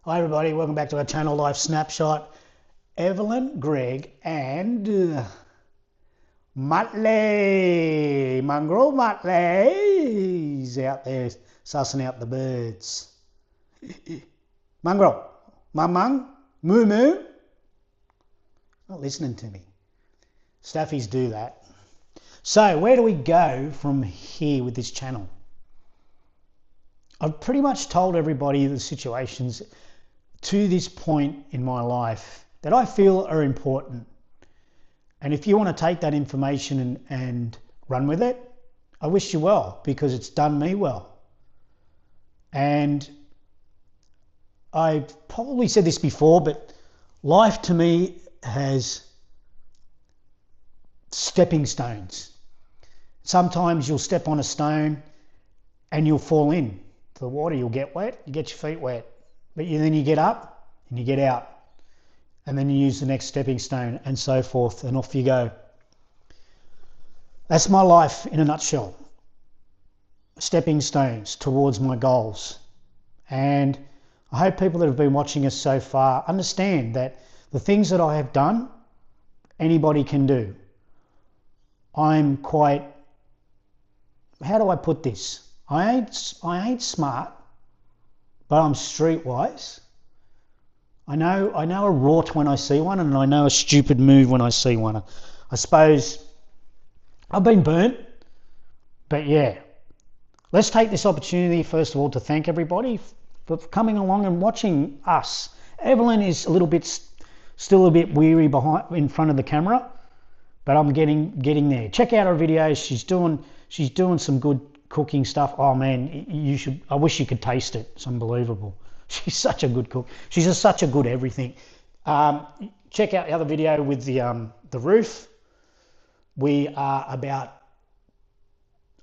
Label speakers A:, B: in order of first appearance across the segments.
A: Hi everybody, welcome back to our channel, LifeSnapShot. Evelyn, Greg and Muttley, Mongrel Muttley, he's out there sussing out the birds. Mongrel, mung, moo moo, not listening to me. Staffies do that. So where do we go from here with this channel? I've pretty much told everybody the situations to this point in my life that I feel are important. And if you want to take that information and run with it, I wish you well, because it's done me well. And I've probably said this before, but life to me has stepping stones. Sometimes you'll step on a stone and you'll fall in the water, you'll get wet, you get your feet wet, but then you get up and you get out, and then you use the next stepping stone, and so forth, and off you go. That's my life in a nutshell. Stepping stones towards my goals. And I hope people that have been watching us so far understand that the things that I have done, anybody can do. I'm quite, how do I put this? I ain't smart, but I'm streetwise. I know a rort when I see one, and I know a stupid move when I see one. I suppose I've been burnt, but yeah. Let's take this opportunity, first of all, to thank everybody for coming along and watching us. Evelyn is still a bit weary in front of the camera, but I'm getting there. Check out her videos. She's doing some good cooking stuff. Oh man, I wish you could taste it. It's unbelievable. She's such a good cook. She's just such a good everything. Check out the other video with the roof. We are about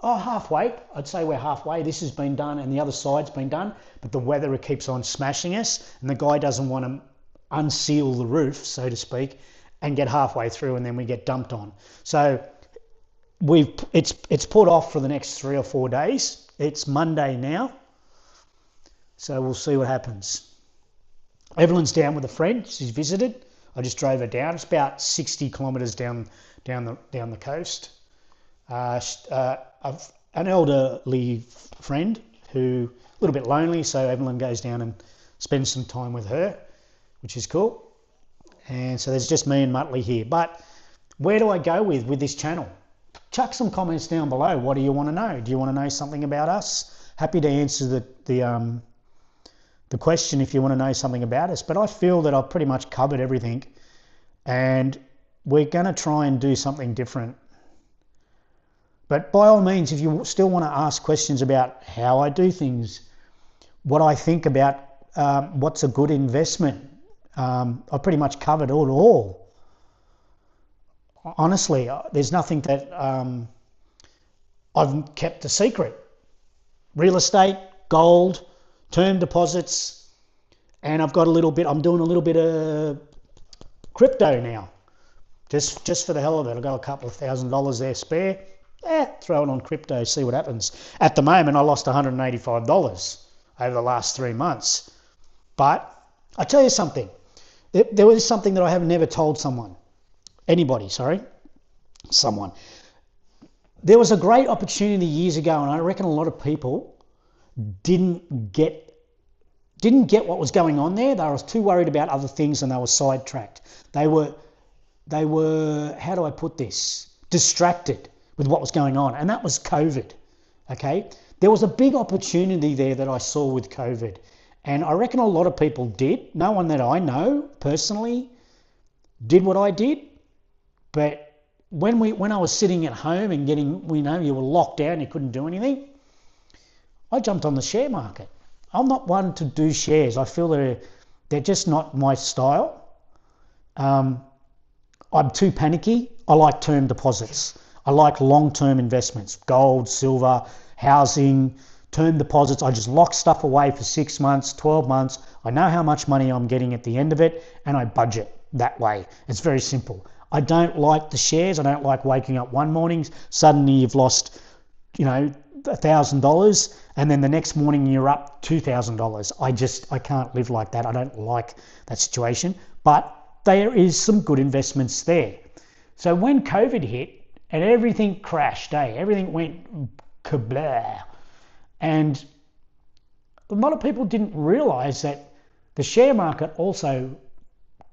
A: halfway. I'd say we're halfway. This has been done and the other side's been done, but the weather keeps on smashing us, and the guy doesn't want to unseal the roof, so to speak, and get halfway through, and then we get dumped on. So it's put off for the next 3 or 4 days. It's Monday now, so we'll see what happens. Evelyn's down with a friend. She's visited. I just drove her down. It's about 60 kilometres down the coast. I've an elderly friend who a little bit lonely, so Evelyn goes down and spends some time with her, which is cool. And so there's just me and Muttley here. But where do I go with this channel? Chuck some comments down below. What do you want to know? Do you want to know something about us? Happy to answer the question if you want to know something about us. But I feel that I've pretty much covered everything, and we're going to try and do something different. But by all means, if you still want to ask questions about how I do things, what I think about what's a good investment, I've pretty much covered it all. Honestly, there's nothing that I've kept a secret. Real estate, gold, term deposits, and I'm doing a little bit of crypto now, just for the hell of it. I've got a couple of $1,000 there spare. Throw it on crypto, see what happens. At the moment, I lost $185 over the last 3 months. But I tell you something, there was something that I have never told someone. Someone. There was a great opportunity years ago, and I reckon a lot of people didn't get what was going on there. They were too worried about other things, and they were sidetracked. They were, how do I put this? Distracted with what was going on, and that was COVID. Okay, there was a big opportunity there that I saw with COVID, and I reckon a lot of people did. No one that I know personally did what I did. But when I was sitting at home and you were locked down, you couldn't do anything, I jumped on the share market. I'm not one to do shares. I feel they're just not my style. I'm too panicky. I like term deposits. I like long-term investments, gold, silver, housing, term deposits. I just lock stuff away for 6 months, 12 months. I know how much money I'm getting at the end of it, and I budget that way. It's very simple. I don't like the shares. I don't like waking up one morning, suddenly you've lost, $1,000 and then the next morning you're up $2,000. I can't live like that. I don't like that situation, but there is some good investments there. So when COVID hit and everything crashed, everything went kablah, and a lot of people didn't realize that the share market also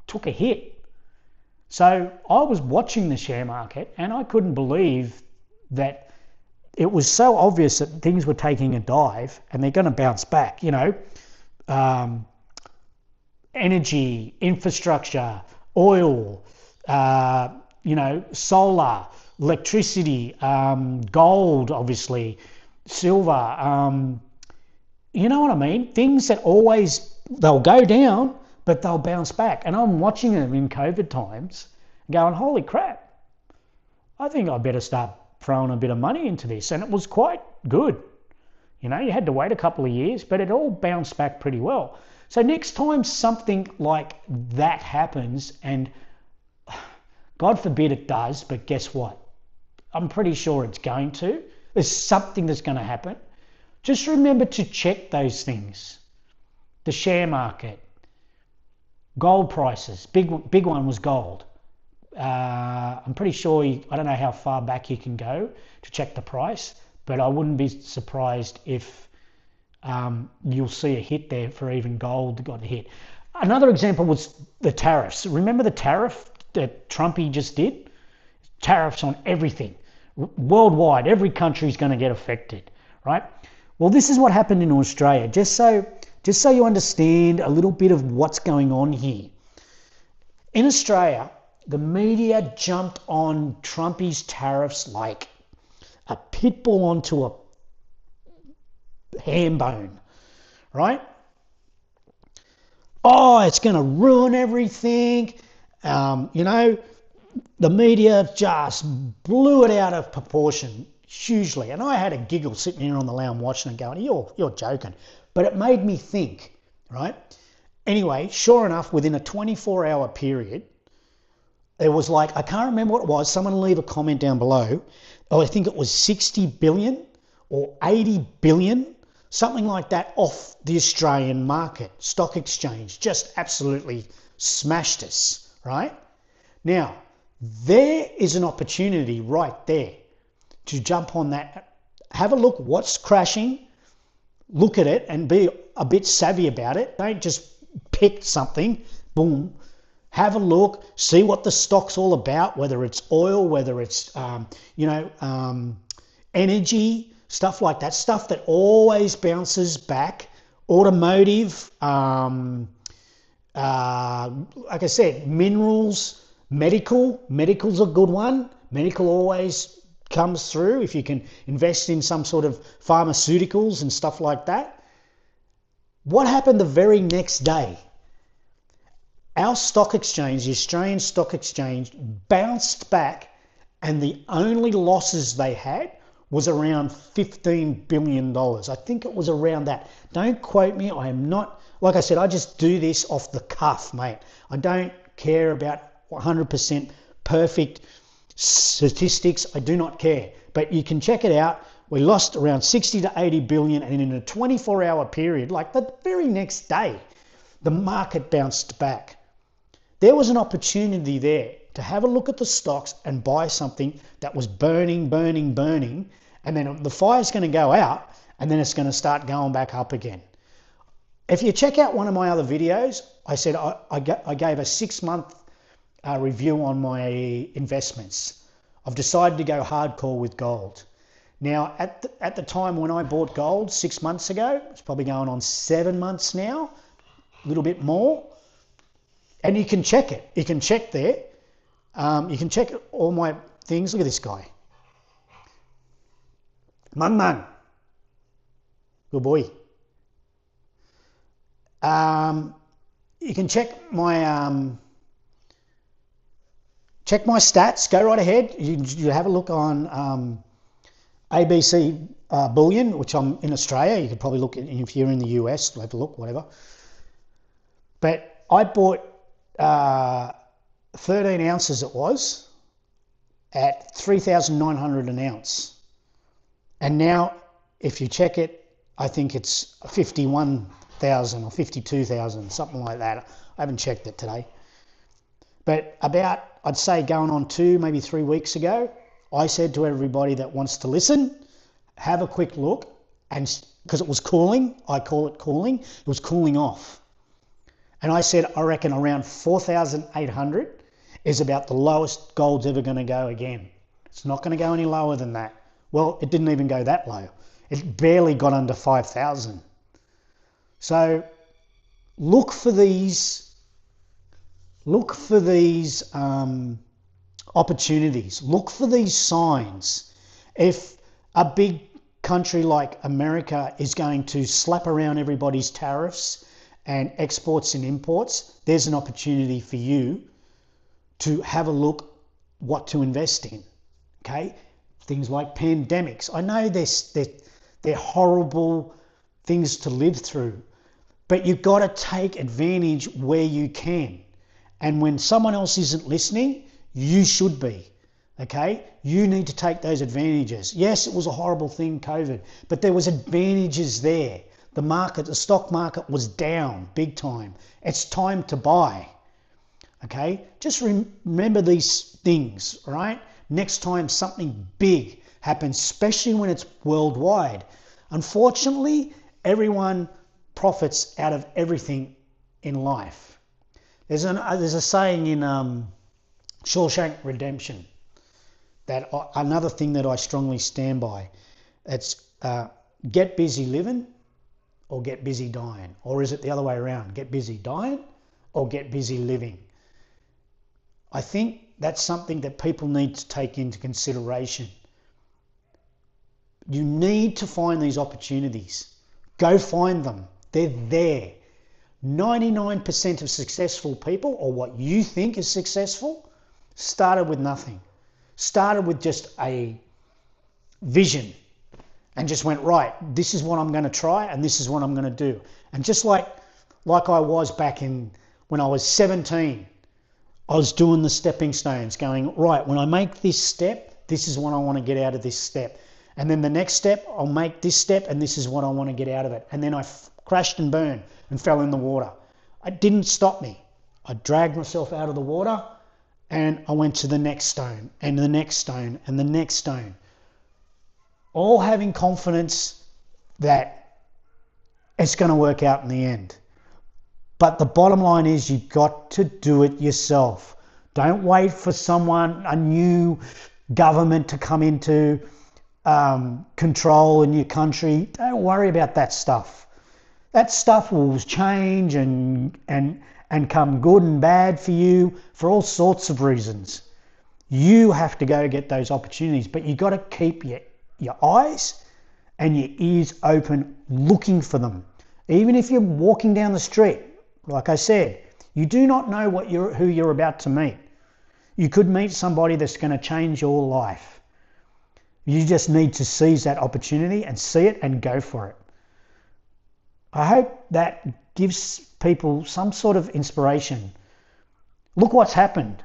A: took a hit. So I was watching the share market and I couldn't believe that it was so obvious that things were taking a dive and they're going to bounce back. Energy, infrastructure, oil, solar, electricity, gold, obviously, silver. You know what I mean? Things that they'll go down, but they'll bounce back. And I'm watching them in COVID times going, holy crap, I think I better start throwing a bit of money into this. And it was quite good. You had to wait a couple of years, but it all bounced back pretty well. So next time something like that happens, and God forbid it does, but guess what? I'm pretty sure it's going to. There's something that's going to happen. Just remember to check those things. The share market, gold prices, big one was gold. I'm pretty sure, I don't know how far back you can go to check the price, but I wouldn't be surprised if you'll see a hit there for even gold got a hit. Another example was the tariffs. Remember the tariff that Trumpy just did? Tariffs on everything. Worldwide, every country is going to get affected, right? Well, this is what happened in Australia. Just so you understand a little bit of what's going on here. In Australia, the media jumped on Trumpy's tariffs like a pit bull onto a ham bone, right? Oh, it's going to ruin everything. The media just blew it out of proportion hugely. And I had a giggle sitting here on the lounge watching and going, you're joking. But it made me think, right? Anyway, sure enough, within a 24-hour period, there was I can't remember what it was. Someone leave a comment down below. I think it was 60 billion or 80 billion, something like that, off the Australian market. Stock exchange just absolutely smashed us, right? Now, there is an opportunity right there to jump on that. Have a look what's crashing. Look at it and be a bit savvy about it. Don't just pick something, boom. Have a look, see what the stock's all about, whether it's oil, whether it's, energy, stuff like that, stuff that always bounces back. Automotive, like I said, minerals, medical's a good one. Medical always comes through if you can invest in some sort of pharmaceuticals and stuff like that. What happened the very next day? Our stock exchange, the Australian Stock Exchange, bounced back, and the only losses they had was around $15 billion. I think it was around that. Don't quote me. I am not, like I said, I just do this off the cuff, mate. I don't care about 100% perfect statistics. I do not care. But you can check it out. We lost around 60 to 80 billion, and in a 24-hour period, like the very next day, the market bounced back. There was an opportunity there to have a look at the stocks and buy something that was burning, and then the fire's going to go out, and then it's going to start going back up again. If you check out one of my other videos, I said I gave a 6-month review on my investments. I've decided to go hardcore with gold. Now, at the time when I bought gold 6 months ago, it's probably going on 7 months now, a little bit more. And you can check it. You can check there. You can check all my things. Look at this guy. Man. Good boy. You can check my stats. Go right ahead. You have a look on ABC Bullion, which I'm in Australia. You could probably look at if you're in the US. Have a look, whatever. But I bought 13 ounces it was at 3,900 an ounce, and now If you check it, I think it's 51,000 or 52,000, something like that. I haven't checked it today. But about, I'd say going on 2, maybe 3 weeks ago, I said to everybody that wants to listen, have a quick look, and because it was cooling, I call it cooling, it was cooling off. And I said, I reckon around 4,800 is about the lowest gold's ever going to go again. It's not going to go any lower than that. Well, it didn't even go that low. It barely got under 5,000. So look for these opportunities. Look for these signs. If a big country like America is going to slap around everybody's tariffs and exports and imports, there's an opportunity for you to have a look what to invest in. Okay, things like pandemics. I know they're horrible things to live through, but you've got to take advantage where you can. And when someone else isn't listening, you should be. Okay, you need to take those advantages. Yes, it was a horrible thing, COVID, but there was advantages there. The stock market was down big time. It's time to buy. Okay, just remember these things, right? Next time something big happens, especially when it's worldwide. Unfortunately, everyone profits out of everything in life. There's a saying in Shawshank Redemption, that another thing that I strongly stand by. It's get busy living or get busy dying. Or is it the other way around? Get busy dying or get busy living? I think that's something that people need to take into consideration. You need to find these opportunities. Go find them. They're there. 99% of successful people, or what you think is successful, started with nothing. Started with just a vision and just went, right, this is what I'm going to try and this is what I'm going to do. And just like I was back when I was 17, I was doing the stepping stones, going, right, when I make this step, this is what I want to get out of this step. And then the next step, I'll make this step and this is what I want to get out of it. And then I crashed and burned and fell in the water. It didn't stop me. I dragged myself out of the water and I went to the next stone and the next stone and the next stone. All having confidence that it's going to work out in the end. But the bottom line is you've got to do it yourself. Don't wait for a new government to come into control in your country. Don't worry about that stuff. That stuff will change and come good and bad for you for all sorts of reasons. You have to go get those opportunities, but you've got to keep your eyes and your ears open looking for them. Even if you're walking down the street, like I said, you do not know who you're about to meet. You could meet somebody that's going to change your life. You just need to seize that opportunity and see it and go for it. I hope that gives people some sort of inspiration. Look what's happened.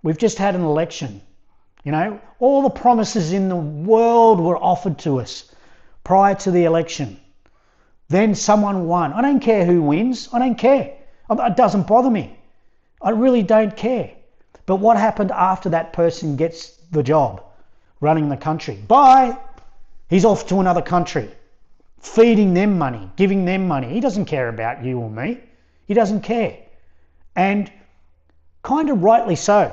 A: We've just had an election. You know, all the promises in the world were offered to us prior to the election. Then someone won. I don't care who wins. I don't care. It doesn't bother me. I really don't care. But what happened after that person gets the job running the country? Bye. He's off to another country, feeding them money, giving them money. He doesn't care about you or me. He doesn't care. And kind of rightly so.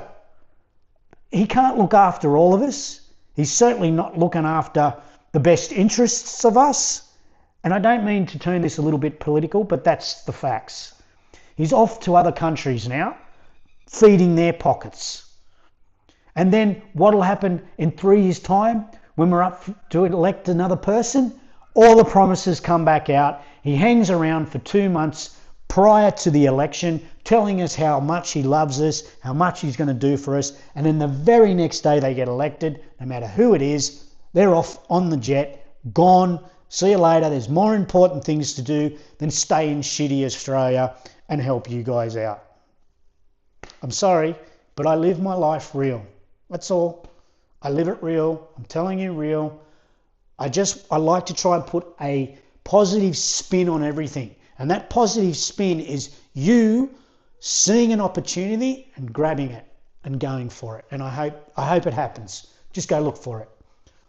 A: He can't look after all of us. He's certainly not looking after the best interests of us. And I don't mean to turn this a little bit political, but that's the facts. He's off to other countries now, feeding their pockets. And then what'll happen in 3 years' time when we're up to elect another person? All the promises come back out. He hangs around for 2 months prior to the election, telling us how much he loves us, how much he's going to do for us. And then the very next day they get elected, no matter who it is, they're off on the jet, gone. See you later. There's more important things to do than stay in shitty Australia and help you guys out. I'm sorry, but I live my life real. That's all. I live it real. I'm telling you real. I like to try and put a positive spin on everything. And that positive spin is you seeing an opportunity and grabbing it and going for it. And I hope it happens. Just go look for it.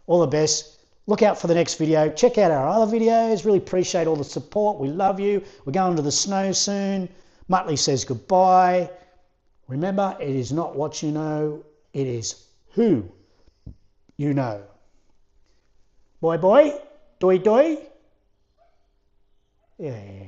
A: All the best. Look out for the next video. Check out our other videos. Really appreciate all the support. We love you. We're going to the snow soon. Muttley says goodbye. Remember, it is not what you know, it is who you know. Boy, boy, doi, doi. Yeah.